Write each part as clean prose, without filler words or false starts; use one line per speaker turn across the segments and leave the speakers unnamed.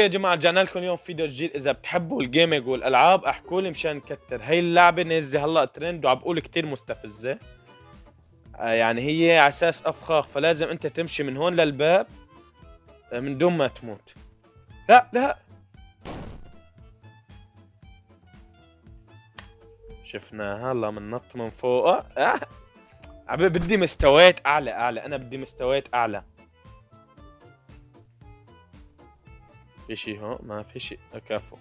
يا جماعه رجعنا لكم اليوم فيديو جديد. اذا بتحبوا الجيمنج والالعاب احكوا لي مشان نكتر. هي اللعبه نازله هلا ترند وعم بقول كثير مستفزه. يعني هي على اساس افخاخ، فلازم انت تمشي من هون للباب من دون ما تموت. لا لا شفناها هلا بننط من فوق. بدي مستويات اعلى. انا بدي مستويات اعلى. في شي هون؟ ما في شي. كفو.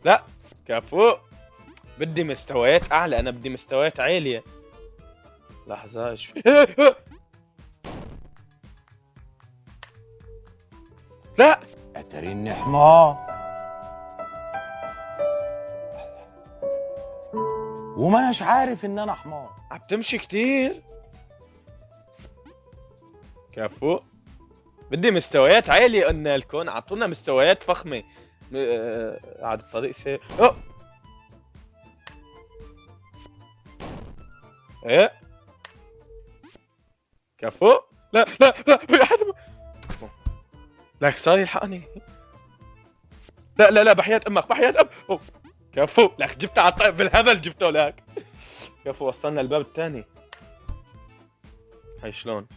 لا كفو. بدي مستويات اعلى. انا بدي مستويات عاليه. لحظه ايش في؟ لا
اتريني حمار وما اناش عارف ان انا حمار.
عم تمشي كتير. كفو. بدي مستويات عالية. قلنا لكم اعطونا مستويات فخمة. عاد الطريق سيء. ايه كفو. لا لا لا في احد. لك صار يلحقني. لا لا لا بحياة امك بحياة أوه. كفو. لك جبته على الطريق بالهبل جبته لك. كفو وصلنا الباب الثاني. هاي شلون؟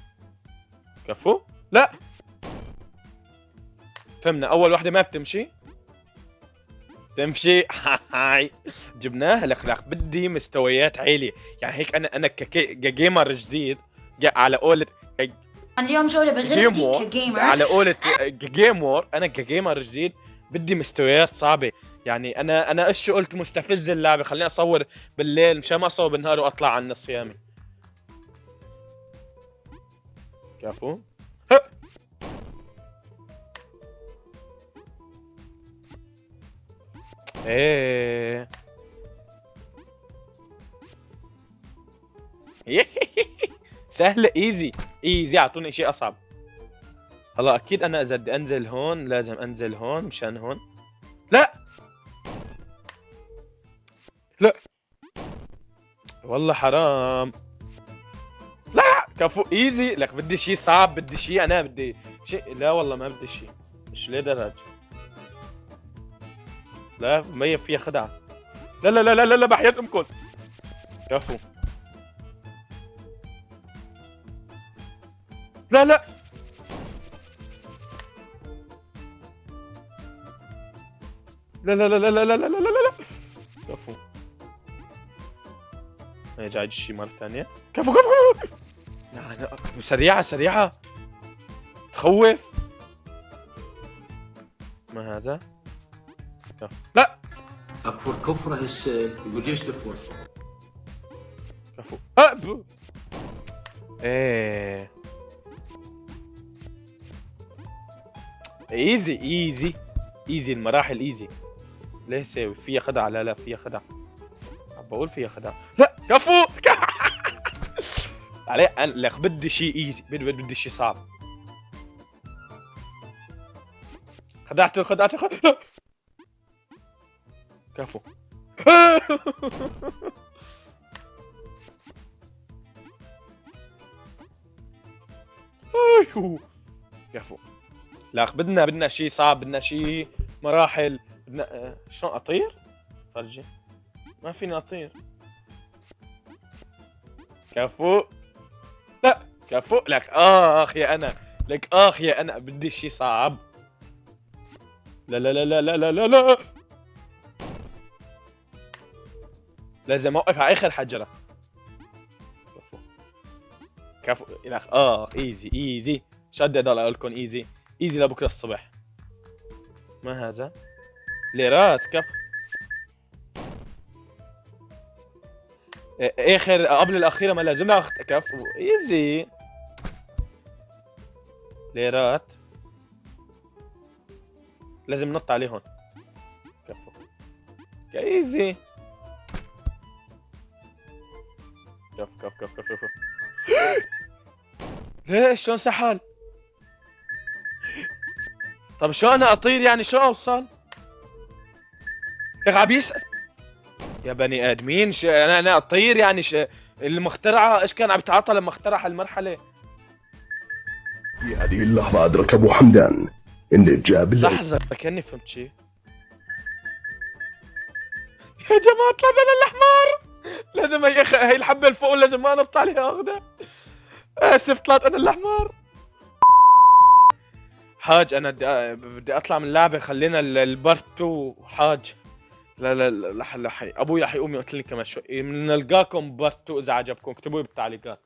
كفو. لا فهمنا. اول وحده ما بتمشي. تمشي. هاي جبناها. لك بدي مستويات عاليه. يعني هيك انا كجيمر جديد على قولة
اليوم جولة بغرفتي كجيمر.
على قولة جيمور. انا كجيمر جديد بدي مستويات صعبه. يعني انا ايش قلت مستفز اللعبه. خليني اصور بالليل مشان ما اصور بالنهار واطلع عن صيامي. كفو. ايه سهلة ايزي. ايزي اعطوني شيء اصعب. هلا اكيد انا اذا بدي انزل هون لازم انزل هون مشان هون. لا لا والله حرام. لا كفو ايزي. لك بدي شيء صعب. بدي شيء. انا بدي شيء. لا والله ما بدي شيء. مش ليه درج. لا مية فيها خدعة. لا لا لا لا لا بحياة امكم. كفو. لا لا لا لا لا لا لا لا لا لا لا. كفو. نرجع شي مرة ثانية. كفو كفو. لا سريعة سريعة. تخوف. ما هذا؟ كفو. لا
أكفر كفرة هسه يقول ليش تكفر؟
كفو. ايه ايزي ايزي ايزي. المراحل ايزي. ليه ساوي فيها خدعة؟ لا لا فيها خدعة. عم بقول فيها خدعة. لا كفو. عليه لك بدي شيء ايزي. بدي شيء صعب. خدعته خدعته كفو. كفو. لا بدنا شيء صعب. بدنا شيء مراحل. بدنا شلون اطير؟ فرجي. ما فيني اطير. كفو. لا كفو. لك اخ يا انا. لك اخ يا انا. بدي شيء صعب. لا لا لا لا لا لا لا لا. لازم اوقف على اخر حجره. كفو كفو. لك ايزي ايزي. شدد اقول لكم ايزي ايزي لبكره الصبح. ما هذا؟ ليرات. كفو. اخر قبل الاخيره ما لازم كفو ايزي. ليرات لازم ننط عليه هون. كفو ايزي. كف كف كف كف كف. ليش شلون سحل؟ طب شو انا اطير يعني؟ شو اوصل؟ يا عم يسأل يا بني ادمين. انا اطير يعني المخترعه ايش كان عم يتعاطى لما اخترع المرحله؟
في هذه اللحظة أدرك أبو حمدان النجاب اللي
لحظة كأني فهمت شي. يا جماعة طلعت انا الاحمر. لازم هي الحبة اللي فوق لازم ما نبط عليها اخذها. اسف طلعت انا الاحمر. حاج انا بدي اطلع من اللعبة، خلينا البارت 2 حاج. لا لا لا ابوي رح يقوم يقتلني كمان شوي. بنلقاكم بارت 2 اذا عجبكم، اكتبوا لي بالتعليقات.